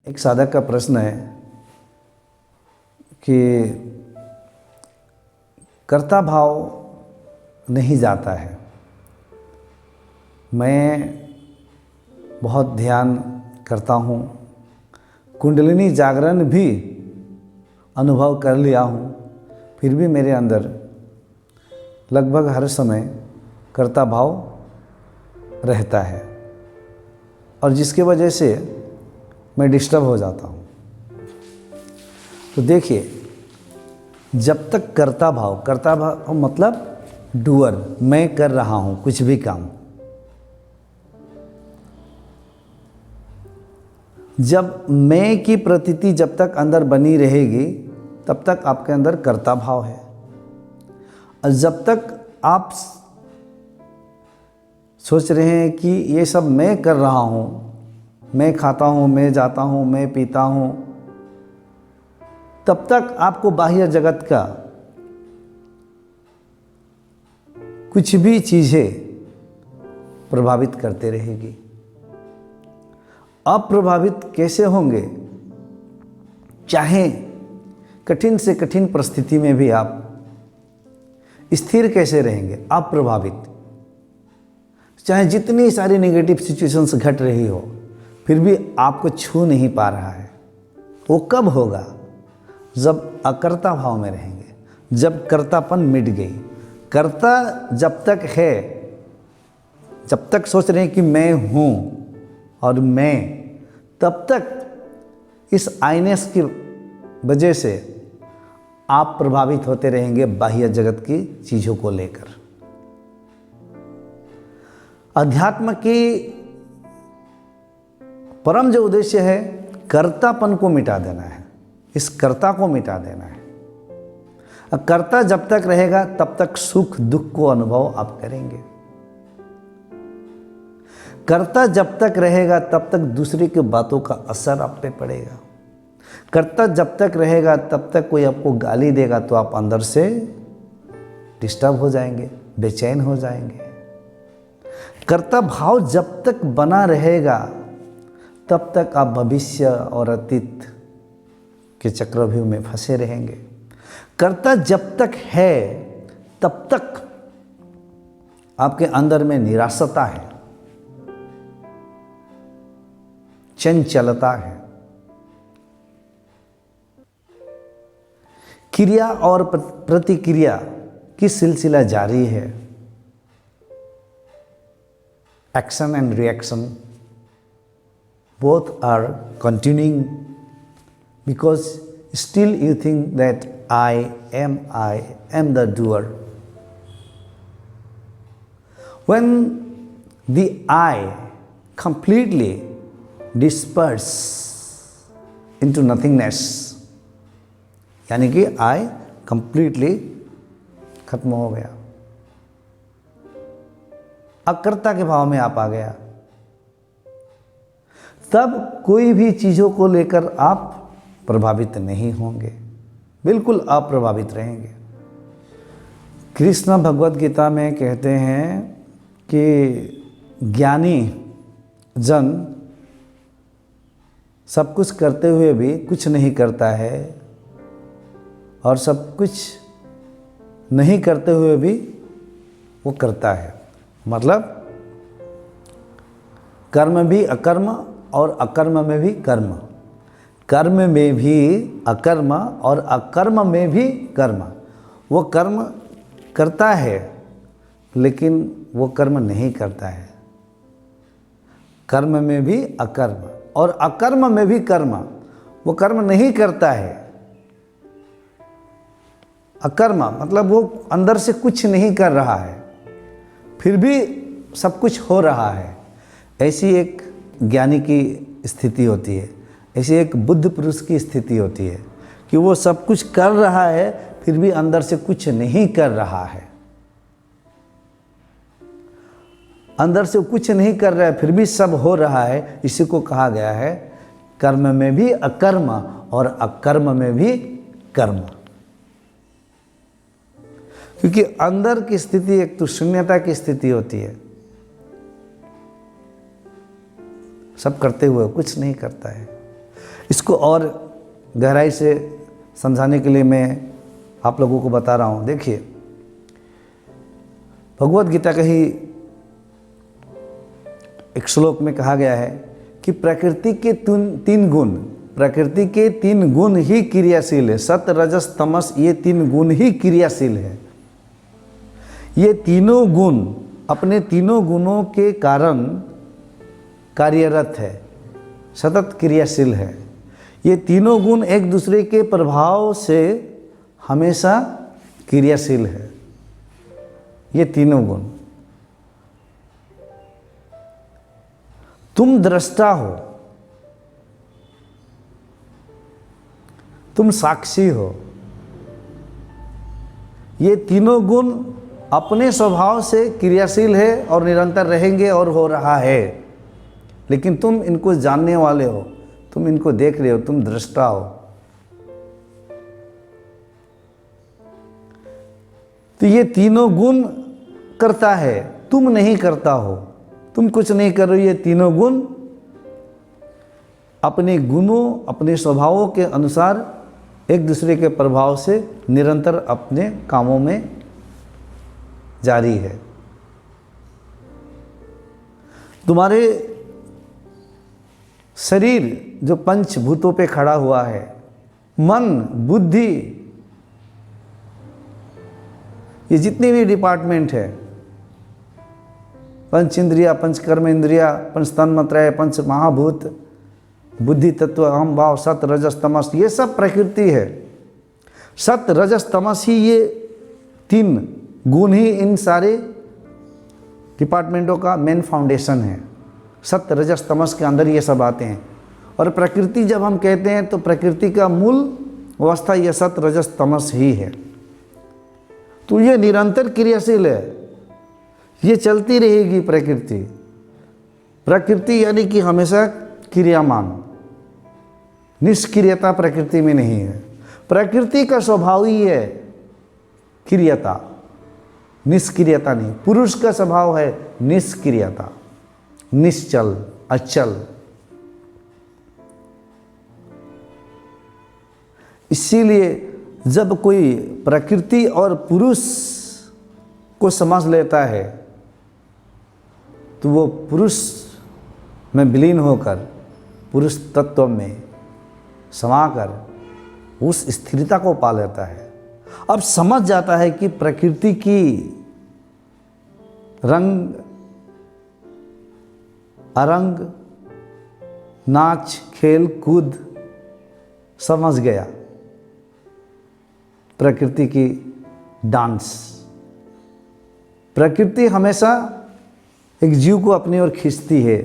एक साधक का प्रश्न है कि कर्ता भाव नहीं जाता है। मैं बहुत ध्यान करता हूँ, कुंडलिनी जागरण भी अनुभव कर लिया हूँ, फिर भी मेरे अंदर लगभग हर समय कर्ता भाव रहता है और जिसकी वजह से मैं डिस्टर्ब हो जाता हूँ। तो देखिए, जब तक कर्ता भाव मतलब डूअर, मैं कर रहा हूँ कुछ भी काम, जब मैं की प्रतीति जब तक अंदर बनी रहेगी तब तक आपके अंदर कर्ता भाव है। और जब तक आप सोच रहे हैं कि ये सब मैं कर रहा हूँ, मैं खाता हूँ, मैं जाता हूँ, मैं पीता हूँ, तब तक आपको बाह्य जगत का कुछ भी चीज़ें प्रभावित करते रहेगी। अप्रभावित कैसे होंगे? चाहे कठिन से कठिन परिस्थिति में भी आप स्थिर कैसे रहेंगे? अप्रभावित। चाहे जितनी सारी नेगेटिव सिचुएशंस घट रही हो, फिर भी आपको छू नहीं पा रहा है। वो कब होगा? जब अकर्ता भाव में रहेंगे, जब कर्तापन मिट गई। कर्ता जब तक है, जब तक सोच रहे हैं कि मैं हूँ और मैं, तब तक इस आईनेस की वजह से आप प्रभावित होते रहेंगे बाह्य जगत की चीज़ों को लेकर। अध्यात्म की परम जो उद्देश्य है, कर्तापन को मिटा देना है, इस कर्ता को मिटा देना है। कर्ता जब तक रहेगा तब तक सुख दुख को अनुभव आप करेंगे। कर्ता जब तक रहेगा तब तक दूसरे की बातों का असर आप पे पड़ेगा। कर्ता जब तक रहेगा तब तक कोई आपको गाली देगा तो आप अंदर से डिस्टर्ब हो जाएंगे, बेचैन हो जाएंगे। कर्ता भाव जब तक बना रहेगा तब तक आप भविष्य और अतीत के चक्रव्यूह में फंसे रहेंगे। कर्ता जब तक है तब तक आपके अंदर में निराशता है, चंचलता है। क्रिया और प्रतिक्रिया की सिलसिला जारी है। Action and reaction both are continuing because still you think that I am the doer. When the I completely disperse into nothingness, यानी कि I completely खत्म हो गया, अकर्ता के भाव में आप आ गया, तब कोई भी चीज़ों को लेकर आप प्रभावित नहीं होंगे, बिल्कुल अप्रभावित रहेंगे। कृष्ण भगवद गीता में कहते हैं कि ज्ञानी जन सब कुछ करते हुए भी कुछ नहीं करता है और सब कुछ नहीं करते हुए भी वो करता है। मतलब कर्म भी अकर्म और अकर्म में भी कर्म, कर्म में भी अकर्म और अकर्म में भी कर्म। वो कर्म करता है लेकिन वो कर्म नहीं करता है। कर्म में भी अकर्म और अकर्म में भी कर्म, वो कर्म नहीं करता है। अकर्म मतलब वो अंदर से कुछ नहीं कर रहा है, फिर भी सब कुछ हो रहा है। ऐसी एक ज्ञानी की स्थिति होती है, ऐसी एक बुद्ध पुरुष की स्थिति होती है कि वो सब कुछ कर रहा है फिर भी अंदर से कुछ नहीं कर रहा है। अंदर से कुछ नहीं कर रहा है फिर भी सब हो रहा है। इसी को कहा गया है कर्म में भी अकर्म और अकर्म में भी कर्म। क्योंकि अंदर की स्थिति एक तो शून्यता की स्थिति होती है, सब करते हुए कुछ नहीं करता है। इसको और गहराई से समझाने के लिए मैं आप लोगों को बता रहा हूँ। देखिए, भगवत गीता का ही एक श्लोक में कहा गया है कि प्रकृति के तीन गुण ही क्रियाशील है। सत्व रजस तमस, ये तीन गुण ही क्रियाशील है। ये तीनों गुण अपने तीनों गुणों के कारण कार्यरत है, सतत क्रियाशील है। ये तीनों गुण एक दूसरे के प्रभाव से हमेशा क्रियाशील है। ये तीनों गुण, तुम दृष्टा हो, तुम साक्षी हो। ये तीनों गुण अपने स्वभाव से क्रियाशील है और निरंतर रहेंगे और हो रहा है, लेकिन तुम इनको जानने वाले हो, तुम इनको देख रहे हो, तुम दृष्टा हो। तो ये तीनों गुण करता है, तुम नहीं करता हो, तुम कुछ नहीं कर रहे हो। ये तीनों गुण अपने गुणों, अपने स्वभावों के अनुसार एक दूसरे के प्रभाव से निरंतर अपने कामों में जारी है। तुम्हारे शरीर जो पंचभूतों पे खड़ा हुआ है, मन, बुद्धि, ये जितने भी डिपार्टमेंट है, पंच इंद्रिया, पंच कर्म इंद्रिया, पंच तन्मात्राएं, पंच महाभूत, बुद्धि तत्व, अहम भाव, सत रजस तमस, ये सब प्रकृति है। सत रजस तमस ही ये तीन गुण ही इन सारे डिपार्टमेंटों का मेन फाउंडेशन है। सत रजस तमस के अंदर ये सब आते हैं। और प्रकृति जब हम कहते हैं तो प्रकृति का मूल अवस्था यह सत रजस तमस ही है। तो ये निरंतर क्रियाशील है, ये चलती रहेगी प्रकृति। प्रकृति यानी कि हमेशा क्रियामान, निष्क्रियता प्रकृति में नहीं है। प्रकृति का स्वभाव ही है क्रियता, निष्क्रियता नहीं। पुरुष का स्वभाव है निष्क्रियता, निश्चल, अचल। इसीलिए जब कोई प्रकृति और पुरुष को समझ लेता है तो वो पुरुष में विलीन होकर पुरुष तत्व में समाकर उस स्थिरता को पा लेता है। अब समझ जाता है कि प्रकृति की रंग अरंग, नाच, खेल कूद समझ गया, प्रकृति की डांस। प्रकृति हमेशा एक जीव को अपनी ओर खींचती है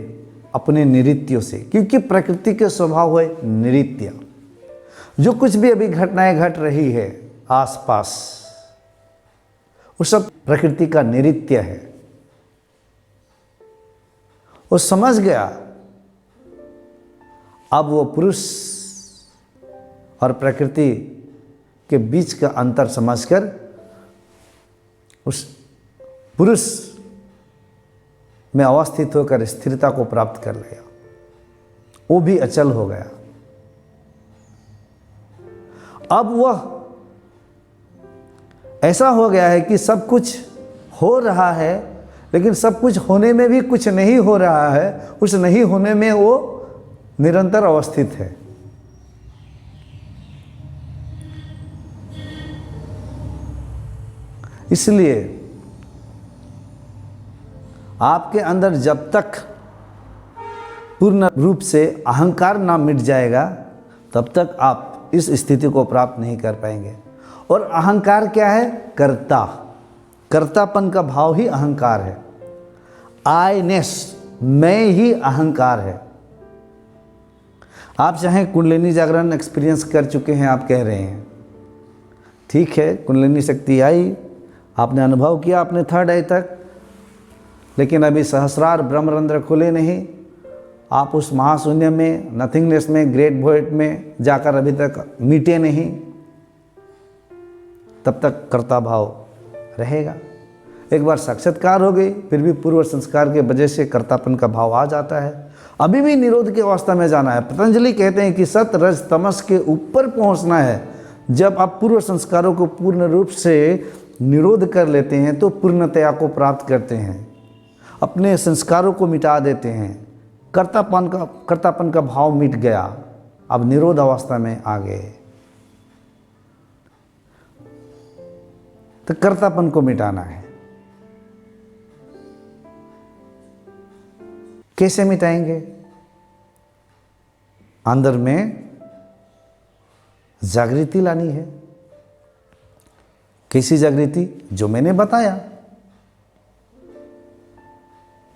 अपने नृत्यों से, क्योंकि प्रकृति के स्वभाव है नृत्य। जो कुछ भी अभी घटनाएं घट रही है आसपास, वो सब प्रकृति का नृत्य है। वो समझ गया, अब वो पुरुष और प्रकृति के बीच का अंतर समझकर उस पुरुष में अवस्थित होकर स्थिरता को प्राप्त कर लिया। वो भी अचल हो गया। अब वह ऐसा हो गया है कि सब कुछ हो रहा है, लेकिन सब कुछ होने में भी कुछ नहीं हो रहा है। उस नहीं होने में वो निरंतर अवस्थित है। इसलिए आपके अंदर जब तक पूर्ण रूप से अहंकार ना मिट जाएगा, तब तक आप इस स्थिति को प्राप्त नहीं कर पाएंगे। और अहंकार क्या है? कर्ता, कर्तापन का भाव ही अहंकार है। आईनेस, मैं ही अहंकार है। आप चाहे कुंडलिनी जागरण एक्सपीरियंस कर चुके हैं, आप कह रहे हैं ठीक है, कुंडलिनी शक्ति आई, आपने अनुभव किया अपने थर्ड आई तक, लेकिन अभी सहस्रार ब्रह्मरंध्र खुले नहीं। आप उस महाशून्य में, नथिंगनेस में, ग्रेट वॉइड में जाकर अभी तक मिटे नहीं, तब तक कर्ता भाव रहेगा। एक बार साक्षात्कार हो गई, फिर भी पूर्व संस्कार के वजह से कर्तापन का भाव आ जाता है। अभी भी निरोध की अवस्था में जाना है। पतंजलि कहते हैं कि सत रज तमस के ऊपर पहुंचना है। जब आप पूर्व संस्कारों को पूर्ण रूप से निरोध कर लेते हैं तो पूर्णतया को प्राप्त करते हैं, अपने संस्कारों को मिटा देते हैं, कर्तापन का भाव मिट गया, अब निरोध अवस्था में आ गए। तो कर्तापन को मिटाना है। कैसे मिटाएंगे? अंदर में जागृति लानी है। कैसी जागृति? जो मैंने बताया।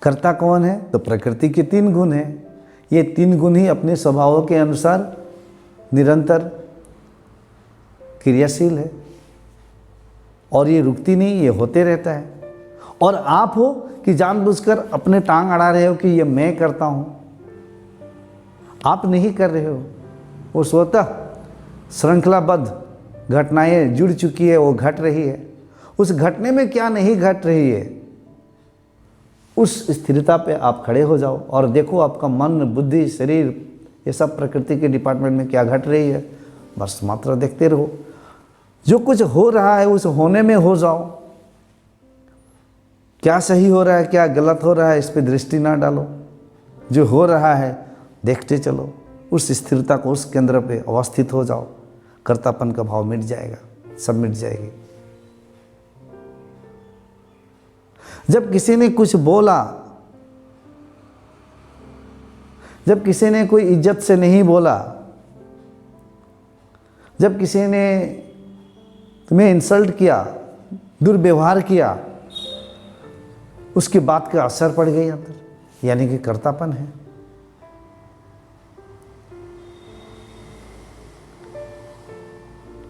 कर्ता कौन है? तो प्रकृति के 3 गुण हैं। ये 3 गुण ही अपने स्वभावों के अनुसार निरंतर क्रियाशील है और ये रुकती नहीं, ये होते रहता है। और आप हो कि जानबूझकर अपने टांग अड़ा रहे हो कि ये मैं करता हूं, आप नहीं कर रहे हो। वो स्वतः श्रृंखलाबद्ध घटनाएं जुड़ चुकी है, वो घट रही है। उस घटने में क्या नहीं घट रही है, उस स्थिरता पे आप खड़े हो जाओ और देखो आपका मन, बुद्धि, शरीर, ये सब प्रकृति के डिपार्टमेंट में क्या घट रही है। बस मात्र देखते रहो। जो कुछ हो रहा है उस होने में हो जाओ। क्या सही हो रहा है, क्या गलत हो रहा है, इस पे दृष्टि ना डालो। जो हो रहा है देखते चलो। उस स्थिरता को, उस केंद्र पे अवस्थित हो जाओ। कर्तापन का भाव मिट जाएगा, सब मिट जाएगी। जब किसी ने कुछ बोला, जब किसी ने कोई इज्जत से नहीं बोला, जब किसी ने तुम्हें इंसल्ट किया, दुर्व्यवहार किया, उसकी बात का असर पड़ गई अंदर, यानी कि कर्तापन है।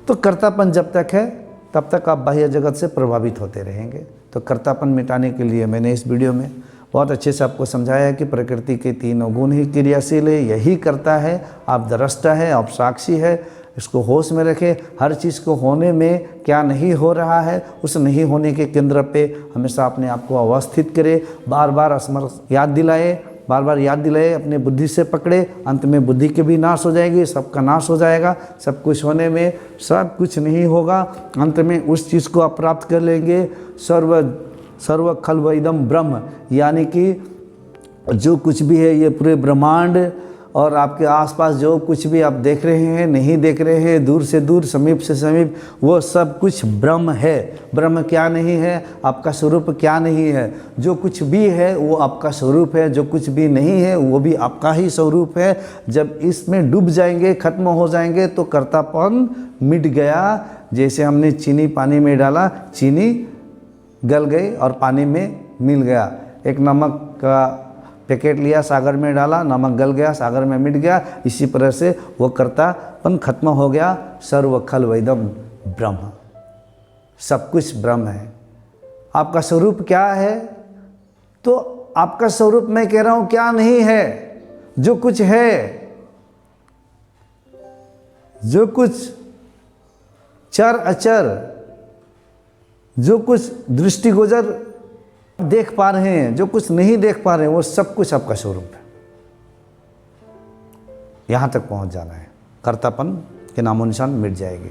तो कर्तापन जब तक है तब तक आप बाह्य जगत से प्रभावित होते रहेंगे। तो कर्तापन मिटाने के लिए मैंने इस वीडियो में बहुत अच्छे से आपको समझाया कि प्रकृति के 3 गुण ही क्रियाशील है, यही करता है। आप दृष्टा है, आप साक्षी है, इसको होश में रखें। हर चीज़ को होने में क्या नहीं हो रहा है, उस नहीं होने के केंद्र पे हमेशा अपने आप को अवस्थित करें। बार बार याद दिलाए, अपने बुद्धि से पकड़े। अंत में बुद्धि की भी नाश हो जाएगी, सबका नाश हो जाएगा। सब कुछ होने में सब कुछ नहीं होगा। अंत में उस चीज़ को आप प्राप्त कर लेंगे, सर्व खल्व इदम ब्रह्म, यानी कि जो कुछ भी है ये पूरे ब्रह्मांड और आपके आसपास जो कुछ भी आप देख रहे हैं, नहीं देख रहे हैं, दूर से दूर, समीप से समीप, वो सब कुछ ब्रह्म है। ब्रह्म क्या नहीं है? आपका स्वरूप क्या नहीं है? जो कुछ भी है वो आपका स्वरूप है, जो कुछ भी नहीं है वो भी आपका ही स्वरूप है। जब इसमें डूब जाएंगे, खत्म हो जाएंगे तो कर्तापन मिट गया। जैसे हमने चीनी पानी में डाला, चीनी गल गई और पानी में मिल गया। एक नमक का पैकेट लिया, सागर में डाला, नमक गल गया, सागर में मिट गया। इसी तरह से वो कर्तापन खत्म हो गया। सर्व खल्व इदम ब्रह्म, सब कुछ ब्रह्म है। आपका स्वरूप क्या है? तो आपका स्वरूप मैं कह रहा हूं क्या नहीं है, जो कुछ है, जो कुछ चर अचर, जो कुछ दृष्टिगोचर देख पा रहे हैं, जो कुछ नहीं देख पा रहे हैं, वो सब कुछ आपका स्वरूप है। यहां तक पहुंच जाना है, कर्तापन के नामो निशान मिट जाएगी।